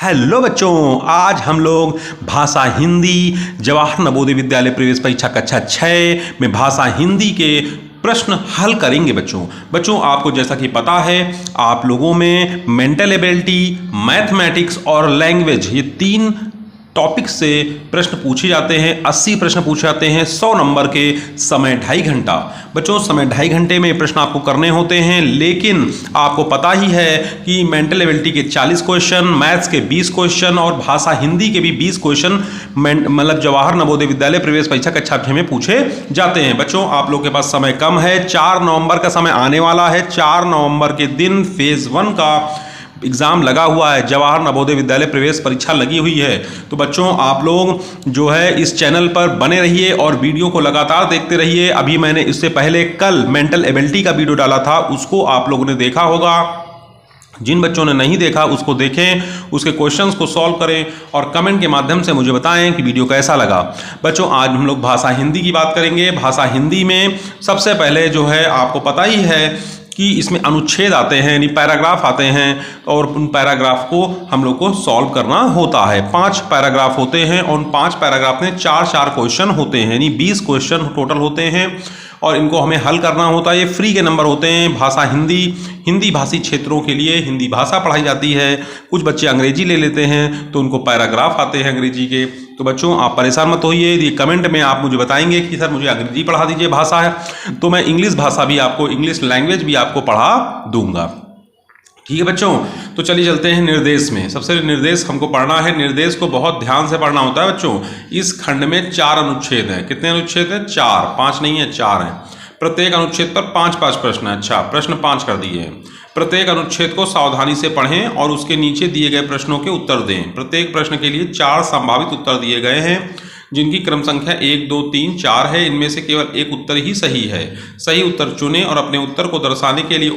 Hello बच्चों, आज हम लोग भाषा हिंदी जवाहर नवोदय विद्यालय प्रवेश परीक्षा कक्षा 6 में भाषा हिंदी के प्रश्न हल करेंगे। बच्चों आपको जैसा कि पता है, आप लोगों में मेंटल एबिलिटी, मैथमेटिक्स और लैंग्वेज ये 3 टॉपिक से प्रश्न पूछे जाते हैं। 80 प्रश्न पूछे जाते हैं 100 नंबर के, समय 2.5 घंटा। बच्चों समय 2.5 घंटे में प्रश्न आपको करने होते हैं, लेकिन आपको पता ही है कि मेंटल एबिलिटी के 40 क्वेश्चन, मैथ्स के 20 क्वेश्चन और भाषा हिंदी के भी 20 क्वेश्चन मतलब जवाहर नवोदय विद्यालय प्रवेश परीक्षा कक्षा 6 में पूछे जाते हैं। बच्चों आप लोग के पास समय कम है, 4 नवंबर का समय आने वाला है। 4 नवंबर के दिन फेज 1 का एग्ज़ाम लगा हुआ है, जवाहर नवोदय विद्यालय प्रवेश परीक्षा लगी हुई है। तो बच्चों आप लोग जो है इस चैनल पर बने रहिए और वीडियो को लगातार देखते रहिए। अभी मैंने इससे पहले कल मेंटल एबिलिटी का वीडियो डाला था, उसको आप लोगों ने देखा होगा। जिन बच्चों ने नहीं देखा उसको देखें, उसके क्वेश्चंस को सॉल्व करें और कमेंट के माध्यम से मुझे बताएं कि वीडियो कैसा लगा। बच्चों आज हम लोग भाषा हिंदी की बात करेंगे। भाषा हिंदी में सबसे पहले जो है आपको पता ही है कि इसमें अनुच्छेद आते हैं, यानी पैराग्राफ आते हैं और उन पैराग्राफ को हम लोग को सॉल्व करना होता है। 5 पैराग्राफ होते हैं और उन 5 पैराग्राफ में 4-4 क्वेश्चन होते हैं, यानी 20 क्वेश्चन टोटल होते हैं और इनको हमें हल करना होता है। ये फ्री के नंबर होते हैं। भाषा हिंदी भाषी क्षेत्रों के लिए हिंदी भाषा पढ़ाई जाती है। कुछ बच्चे अंग्रेजी ले लेते हैं तो उनको पैराग्राफ आते हैं अंग्रेजी के। तो बच्चों आप परेशान मत होइए, ये कमेंट में आप मुझे बताएंगे कि सर मुझे अंग्रेजी पढ़ा दीजिए भाषा है, तो मैं इंग्लिश भाषा भी आपको, इंग्लिश लैंग्वेज भी आपको पढ़ा दूंगा। ठीक है बच्चों, तो चलिए चलते हैं निर्देश में। सबसे निर्देश हमको पढ़ना है, निर्देश को बहुत ध्यान से पढ़ना होता है बच्चों। इस खंड में 4 अनुच्छेद हैं। कितने अनुच्छेद हैं? 4, 5 नहीं है, 4 हैं। प्रत्येक अनुच्छेद पर 5-5 प्रश्न है। अच्छा, प्रश्न 5 कर दिए हैं। प्रत्येक अनुच्छेद को सावधानी से पढ़ें और उसके नीचे दिए गए प्रश्नों के उत्तर दें। प्रत्येक प्रश्न के लिए 4 संभावित उत्तर दिए गए हैं, जिनकी क्रम संख्या 1, 2, 3, 4 है। इनमें से केवल एक उत्तर ही सही है। सही उत्तर चुनें और अपने उत्तर को दर्शाने के लिए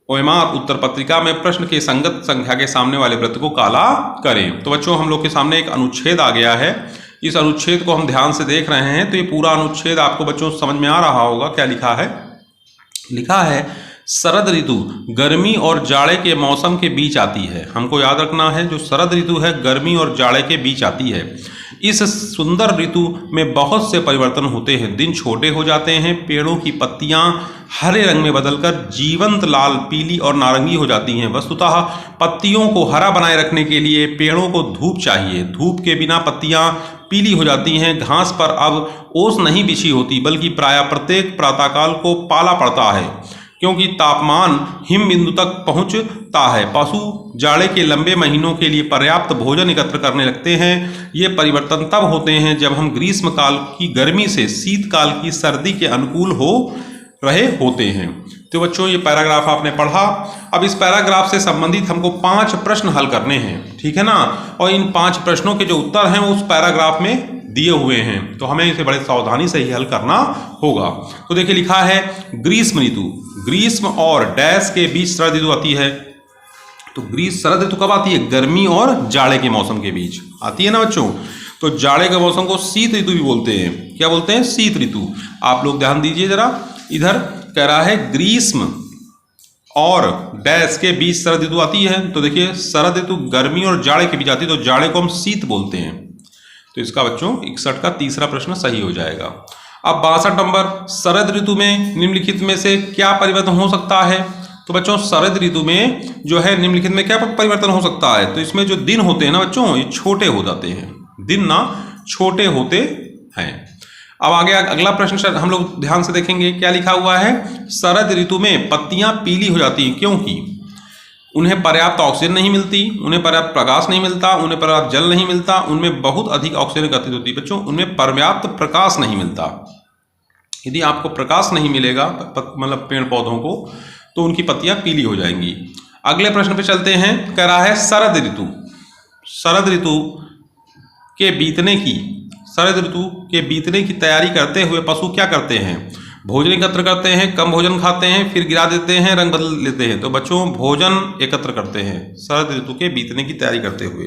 OMR उत्तर पत्रिका में प्रश्न के संगत संख्या के सामने वाले वृत्त को काला करें। तो बच्चों हम लोग के सामने एक अनुच्छेद आ गया है। इस अनुच्छेद को हम ध्यान से देख रहे हैं तो ये पूरा अनुच्छेद आपको बच्चों समझ में आ रहा होगा। क्या लिखा है? लिखा है शरद ऋतु गर्मी और जाड़े के मौसम के बीच आती है। हमको याद रखना है, जो शरद ऋतु है गर्मी और जाड़े के बीच आती है। इस सुंदर ऋतु में बहुत से परिवर्तन होते हैं। दिन छोटे हो जाते हैं, पेड़ों की पत्तियां हरे रंग में बदलकर जीवंत लाल, पीली और नारंगी हो जाती हैं। वस्तुतः पत्तियों को हरा बनाए रखने के लिए पेड़ों को धूप चाहिए। धूप के बिना पत्तियां पीली हो जाती हैं। घास पर अब ओस नहीं बिछी होती, बल्कि प्रायः प्रत्येक प्रातःकाल को पाला पड़ता है, क्योंकि तापमान हिम बिंदु तक पहुंचता है। पशु जाड़े के लंबे महीनों के लिए पर्याप्त भोजन एकत्र करने लगते हैं। ये परिवर्तन तब होते हैं जब हम ग्रीष्म काल की गर्मी से शीतकाल की सर्दी के अनुकूल हो रहे होते हैं। तो बच्चों ये पैराग्राफ आपने पढ़ा। अब इस पैराग्राफ से संबंधित हमको 5 प्रश्न हल करने हैं, ठीक है ना। और इन 5 प्रश्नों के जो उत्तर हैं वो उस पैराग्राफ में दिए हुए हैं, तो हमें इसे बड़े सावधानी से ही हल करना होगा। तो देखिए लिखा है ग्रीष्म ऋतु, ग्रीष्म और डैश के बीच शरद ऋतु आती है। तो शरद ऋतु कब आती है? गर्मी और जाड़े के मौसम के बीच आती है ना बच्चों। तो जाड़े के मौसम को शीत ऋतु भी बोलते हैं। क्या बोलते हैं? शीत ऋतु। आप लोग ध्यान दीजिए जरा, इधर कह रहा है ग्रीष्म और डैश के बीच शरद ऋतु आती है। तो देखिए शरद ऋतु गर्मी और जाड़े के बीच आती है, तो जाड़े को हम शीत बोलते हैं। तो इसका बच्चों 61 का तीसरा प्रश्न सही हो जाएगा। अब 62 नंबर, शरद ऋतु में निम्नलिखित में से क्या परिवर्तन हो सकता है? तो बच्चों शरद ऋतु में जो है निम्नलिखित में क्या परिवर्तन हो सकता है? तो इसमें जो दिन होते हैं ना बच्चों, ये छोटे हो जाते हैं। दिन ना छोटे होते हैं। अब आगे अगला प्रश्न हम लोग ध्यान से देखेंगे। क्या लिखा हुआ है? शरद ऋतु में पत्तियां पीली हो जाती हैं, क्योंकि उन्हें पर्याप्त ऑक्सीजन नहीं मिलती, उन्हें पर्याप्त प्रकाश नहीं मिलता, उन्हें पर्याप्त जल नहीं मिलता, उनमें बहुत अधिक ऑक्सीजन एकत्रित होती है। बच्चों उनमें पर्याप्त प्रकाश नहीं मिलता। यदि आपको प्रकाश नहीं मिलेगा मतलब पेड़ पौधों को, तो उनकी पत्तियां पीली हो जाएंगी। अगले प्रश्न पे चलते हैं। कह रहा है शरद ऋतु के बीतने की तैयारी करते हुए पशु क्या करते हैं? भोजन एकत्र करते हैं, कम भोजन खाते हैं, फिर गिरा देते हैं, रंग बदल लेते हैं। तो बच्चों भोजन एकत्र करते हैं शरद ऋतु के बीतने की तैयारी करते हुए।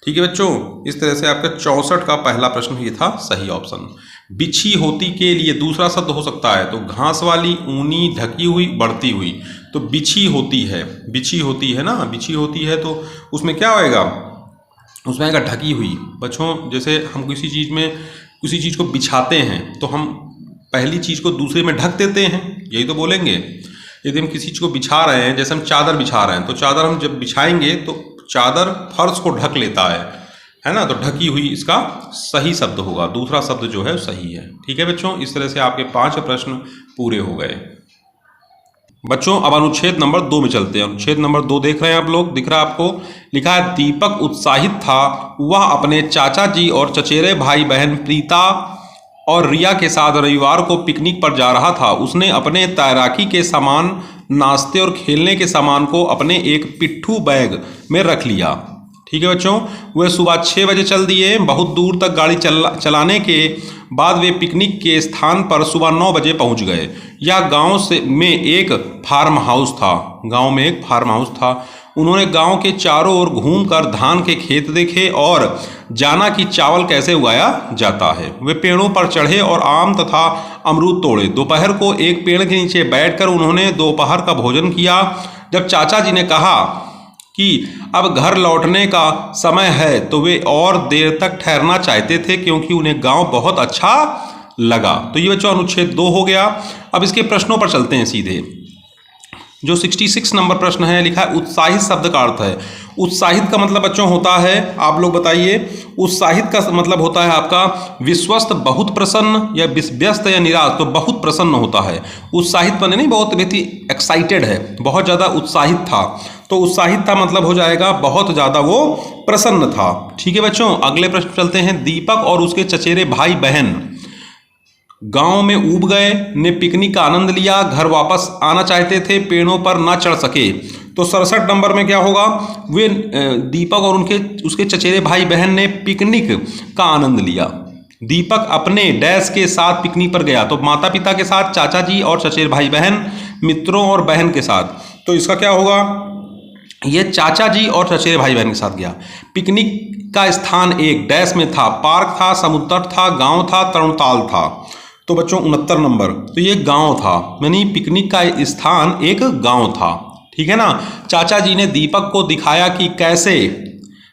ठीक है बच्चों, इस तरह से आपका 64 का पहला प्रश्न ये था सही ऑप्शन। बिछी होती के लिए दूसरा शब्द हो सकता है, तो घास वाली, ऊनी, ढकी हुई, बढ़ती हुई। तो बिछी होती है, बिछी होती है ना, बिछी होती है तो उसमें क्या होएगा, उसमें आएगा ढकी हुई। बच्चों जैसे हम किसी चीज़ को बिछाते हैं तो हम पहली चीज़ को दूसरे में ढक देते हैं, यही तो बोलेंगे। यदि हम किसी चीज़ को बिछा रहे हैं, जैसे हम चादर बिछा रहे हैं, तो चादर हम जब बिछाएंगे तो चादर फर्श को ढक लेता है ना, तो ढकी हुई इसका सही शब्द होगा, दूसरा शब्द जो है सही है। ठीक है बच्चों, इस तरह से आपके 5 प्रश्न पूरे हो गए। बच्चों अब अनुच्छेद नंबर 2 में चलते हैं। अनुच्छेद नंबर 2 देख रहे हैं आप लोग, दिख रहा है आपको, लिखा है दीपक उत्साहित था, वह अपने चाचा जी और चचेरे भाई बहन प्रीता और रिया के साथ रविवार को पिकनिक पर जा रहा था। उसने अपने तैराकी के सामान, नाश्ते और खेलने के सामान को अपने एक पिट्ठू बैग में रख लिया। ठीक है बच्चों, वे सुबह 6 बजे चल दिए। बहुत दूर तक गाड़ी चलाने के बाद वे पिकनिक के स्थान पर सुबह 9 बजे पहुंच गए। यह गांव में एक फार्म हाउस था, गांव में एक फार्म हाउस था। उन्होंने गांव के चारों ओर घूमकर धान के खेत देखे और जाना कि चावल कैसे उगाया जाता है। वे पेड़ों पर चढ़े और आम तथा अमरूद तोड़े। दोपहर को एक पेड़ के नीचे बैठकर उन्होंने दोपहर का भोजन किया। जब चाचा जी ने कहा कि अब घर लौटने का समय है तो वे और देर तक ठहरना चाहते थे क्योंकि उन्हें गांव बहुत अच्छा लगा। तो ये बच्चों अनुच्छेद 2 हो गया। अब इसके प्रश्नों पर चलते हैं सीधे। जो 66 नंबर प्रश्न है, लिखा है उत्साहित शब्द का अर्थ है। उत्साहित का मतलब बच्चों होता है, आप लोग बताइए, उत्साहित का मतलब होता है आपका विश्वस्त, बहुत प्रसन्न, या व्यस्त या निराश, तो बहुत प्रसन्न होता है। उत्साहित बने नहीं, बहुत व्यक्ति एक्साइटेड है, बहुत ज़्यादा उत्साहित था, तो उत्साहित था मतलब हो जाएगा बहुत ज़्यादा वो प्रसन्न था। ठीक है बच्चों, अगले प्रश्न चलते हैं। दीपक और उसके चचेरे भाई बहन गांव में ऊब गए, ने पिकनिक का आनंद लिया, घर वापस आना चाहते थे, पेड़ों पर ना चढ़ सके। तो 67 नंबर में क्या होगा, वे दीपक और उसके चचेरे भाई बहन ने पिकनिक का आनंद लिया। दीपक अपने डैश के साथ पिकनिक पर गया, तो माता पिता के साथ, चाचा जी और चचेरे भाई बहन, मित्रों और बहन के साथ। तो इसका क्या होगा, ये चाचा जी और चचेरे भाई बहन के साथ गया। पिकनिक का स्थान एक डैश में था, पार्क था, समुद्र था, गांव था, तरणताल था। तो बच्चों 69 नंबर, तो ये गांव था, यानी पिकनिक का स्थान एक गांव था। ठीक है ना। चाचा जी ने दीपक को दिखाया कि कैसे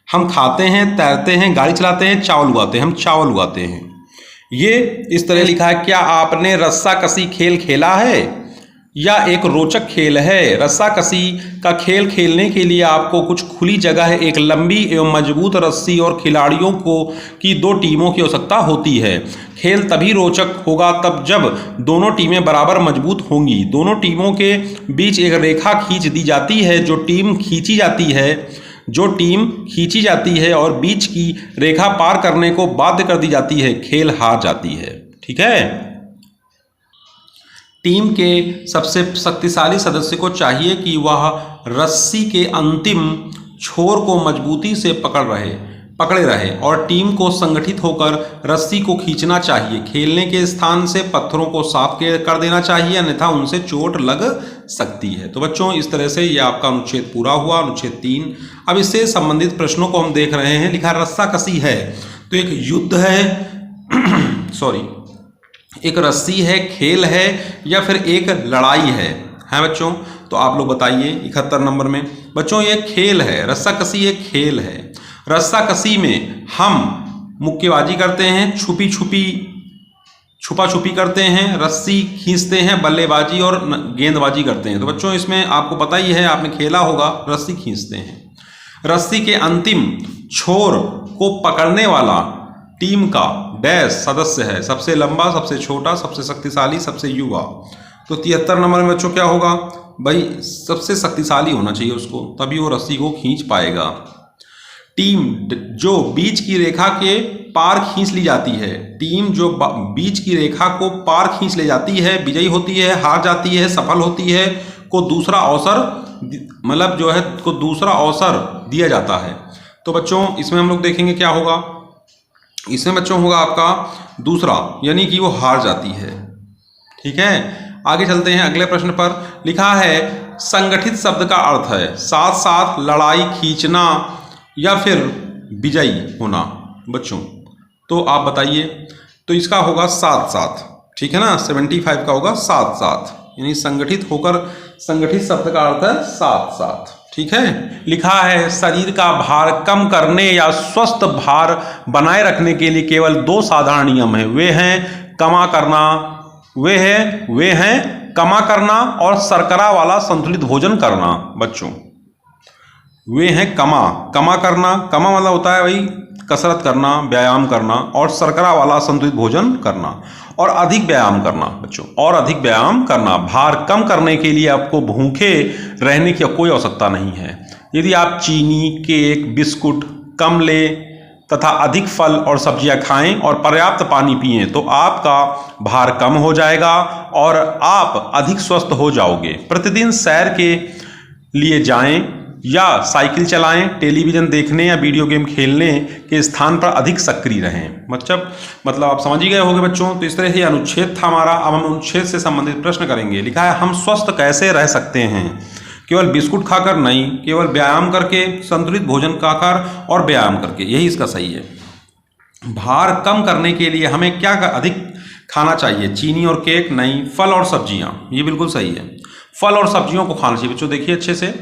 हम खाते हैं, तैरते हैं, गाड़ी चलाते हैं, चावल उगाते हैं, हम चावल उगाते हैं। ये इस तरह लिखा है, क्या आपने रस्साकसी खेल खेला है? यह एक रोचक खेल है। रस्साकसी का खेल खेलने के लिए आपको कुछ खुली जगह, एक लंबी एवं मजबूत रस्सी और खिलाड़ियों की 2 टीमों की आवश्यकता होती है। खेल तभी रोचक होगा तब जब दोनों टीमें बराबर मजबूत होंगी। दोनों टीमों के बीच एक रेखा खींच दी जाती है। जो टीम खींची जाती है और बीच की रेखा पार करने को बाध्य कर दी जाती है, खेल हार जाती है। ठीक है। टीम के सबसे शक्तिशाली सदस्य को चाहिए कि वह रस्सी के अंतिम छोर को मजबूती से पकड़े रहे और टीम को संगठित होकर रस्सी को खींचना चाहिए। खेलने के स्थान से पत्थरों को साफ कर देना चाहिए, अन्यथा उनसे चोट लग सकती है। तो बच्चों इस तरह से ये आपका अनुच्छेद पूरा हुआ, अनुच्छेद 3। अब इससे संबंधित प्रश्नों को हम देख रहे हैं। लिखा रस्साकसी है तो एक युद्ध है एक रस्सी है, खेल है, या फिर एक लड़ाई है बच्चों? तो आप लोग बताइए 71 नंबर में। बच्चों ये खेल है, रस्साकसी एक खेल है। रस्साकसी में हम मुक्केबाजी करते हैं, छुपा छुपी करते हैं, रस्सी खींचते हैं, बल्लेबाजी और गेंदबाजी करते हैं। तो बच्चों इसमें आपको पता ही है, आपने खेला होगा, रस्सी खींचते हैं। रस्सी के अंतिम छोर को पकड़ने वाला टीम का डैश सदस्य है, सबसे लंबा, सबसे छोटा, सबसे शक्तिशाली, सबसे युवा। तो 73 नंबर में बच्चों क्या होगा भाई, सबसे शक्तिशाली होना चाहिए उसको, तभी वो रस्सी को खींच पाएगा। टीम जो बीच की रेखा के पार खींच ली जाती है, टीम जो बीच की रेखा को पार खींच ले जाती है, विजयी होती है, हार जाती है, सफल होती है, को दूसरा अवसर दिया जाता है। तो बच्चों इसमें हम लोग देखेंगे क्या होगा, इसमें बच्चों होगा आपका दूसरा, यानी कि वो हार जाती है। ठीक है, आगे चलते हैं अगले प्रश्न पर। लिखा है संगठित शब्द का अर्थ है साथ साथ, लड़ाई, खींचना, या फिर विजयी होना। बच्चों तो आप बताइए, तो इसका होगा साथ साथ। ठीक है ना, 75 का होगा साथ साथ, यानी संगठित होकर संगठित शब्द का अर्थ है साथ साथ। ठीक है, लिखा है शरीर का भार कम करने या स्वस्थ भार बनाए रखने के लिए केवल 2 साधारण नियम हैं। वे हैं कमा करना और शर्करा वाला संतुलित भोजन करना। बच्चों वे हैं कमा करना, कमा मतलब होता है भाई कसरत करना, व्यायाम करना, और शर्करा वाला संतुलित भोजन करना और अधिक व्यायाम करना। बच्चों और अधिक व्यायाम करना। भार कम करने के लिए आपको भूखे रहने की कोई आवश्यकता नहीं है। यदि आप चीनी, केक, बिस्कुट कम लें तथा अधिक फल और सब्जियां खाएं और पर्याप्त पानी पिएं तो आपका भार कम हो जाएगा और आप अधिक स्वस्थ हो जाओगे। प्रतिदिन सैर के लिए जाएं या साइकिल चलाएं, टेलीविज़न देखने या वीडियो गेम खेलने के स्थान पर अधिक सक्रिय रहें। मतलब आप समझ ही गए होंगे बच्चों। तो इस तरह से अनुच्छेद था हमारा। अब हम अनुच्छेद से संबंधित प्रश्न करेंगे। लिखा है हम स्वस्थ कैसे रह सकते हैं? केवल बिस्कुट खाकर नहीं, केवल व्यायाम करके, संतुलित भोजन खाकर और व्यायाम करके। यही इसका सही है। भार कम करने के लिए हमें क्या अधिक खाना चाहिए? चीनी और केक नहीं, फल और सब्जियां। ये बिल्कुल सही है, फल और सब्जियों को खाना चाहिए। बच्चों देखिए अच्छे से,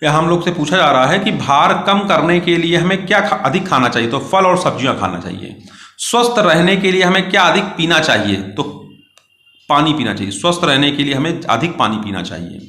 यह हम लोग से पूछा जा रहा है कि भार कम करने के लिए हमें क्या अधिक खाना चाहिए, तो फल और सब्जियां खाना चाहिए। स्वस्थ रहने के लिए हमें क्या अधिक पीना चाहिए, तो पानी पीना चाहिए। स्वस्थ रहने के लिए हमें अधिक पानी पीना चाहिए।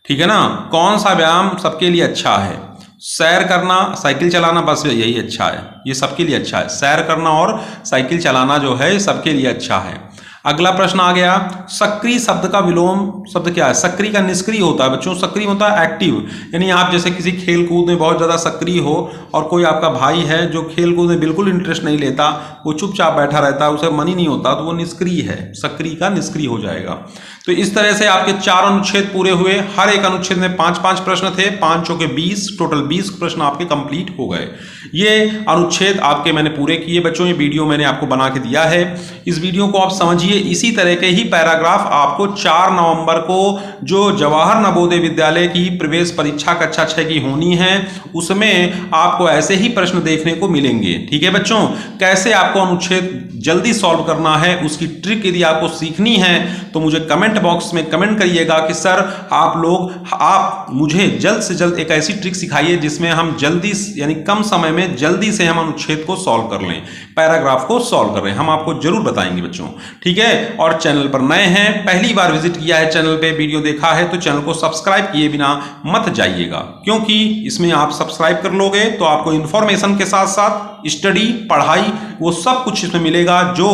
ठीक है ना। कौन सा व्यायाम सबके लिए अच्छा है? सैर करना, साइकिल चलाना, बस यही अच्छा है। ये सबके लिए अच्छा है। सैर करना और साइकिल चलाना जो है सबके लिए अच्छा है। अगला प्रश्न आ गया, सक्रिय शब्द का विलोम शब्द क्या है? सक्रिय का निष्क्रिय होता है बच्चों। सक्रिय होता है एक्टिव, यानी आप जैसे किसी खेल कूद में बहुत ज़्यादा सक्रिय हो और कोई आपका भाई है जो खेल कूद में बिल्कुल इंटरेस्ट नहीं लेता, वो चुपचाप बैठा रहता है, उसे मन ही नहीं होता, तो वो निष्क्रिय है। सक्रिय का निष्क्रिय हो जाएगा। तो इस तरह से आपके 4 अनुच्छेद पूरे हुए। हर एक अनुच्छेद में 5-5 प्रश्न थे। 5 चौके 20, टोटल 20 प्रश्न आपके कंप्लीट हो गए। ये अनुच्छेद आपके मैंने पूरे किए बच्चों। ये वीडियो मैंने आपको बना के दिया है। इस वीडियो को आप समझिए। इसी तरह के ही पैराग्राफ आपको 4 नवंबर को जो जवाहर नवोदय विद्यालय की प्रवेश परीक्षा कक्षा 6 की होनी है, उसमें आपको ऐसे ही प्रश्न देखने को मिलेंगे। ठीक है बच्चों। कैसे आपको अनुच्छेद जल्दी सॉल्व करना है, उसकी ट्रिक यदि आपको सीखनी है तो मुझे कमेंट बॉक्स में कमेंट करिएगा कि सर आप मुझे जल्द से जल्द एक ऐसी ट्रिक सिखाइए जिसमें हम जल्दी यानी कम समय में जल्दी से हम अनुच्छेद को सॉल्व कर लें, पैराग्राफ को सॉल्व कर लें। हम आपको जरूर बताएंगे बच्चों। ठीक है। और चैनल पर नए हैं, पहली बार विजिट किया है चैनल पे, वीडियो देखा है, तो चैनल को सब्सक्राइब किए बिना मत जाइएगा, क्योंकि इसमें आप सब्सक्राइब कर लोगे तो आपको इन्फॉर्मेशन के साथ साथ स्टडी, पढ़ाई, वो सब कुछ इसमें मिलेगा जो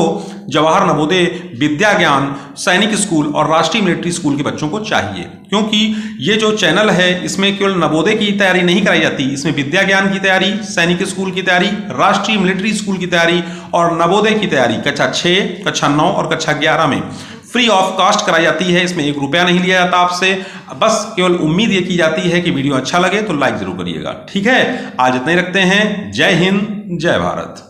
जवाहर नवोदय विद्या ज्ञान सैनिक स्कूल और राष्ट्रीय मिलिट्री स्कूल के बच्चों को चाहिए। क्योंकि ये जो चैनल है इसमें केवल नवोदय की तैयारी नहीं कराई जाती, इसमें विद्या ज्ञान की तैयारी, सैनिक स्कूल की तैयारी, राष्ट्रीय मिलिट्री स्कूल की तैयारी और नवोदय की तैयारी कक्षा 6, कक्षा 9 और कक्षा 11 में फ्री ऑफ कॉस्ट कराई जाती है। इसमें 1 रुपया नहीं लिया जाता आपसे, बस केवल उम्मीद ये की जाती है कि वीडियो अच्छा लगे तो लाइक जरूर करिएगा। ठीक है, आज इतना ही रखते हैं। जय हिंद, जय भारत।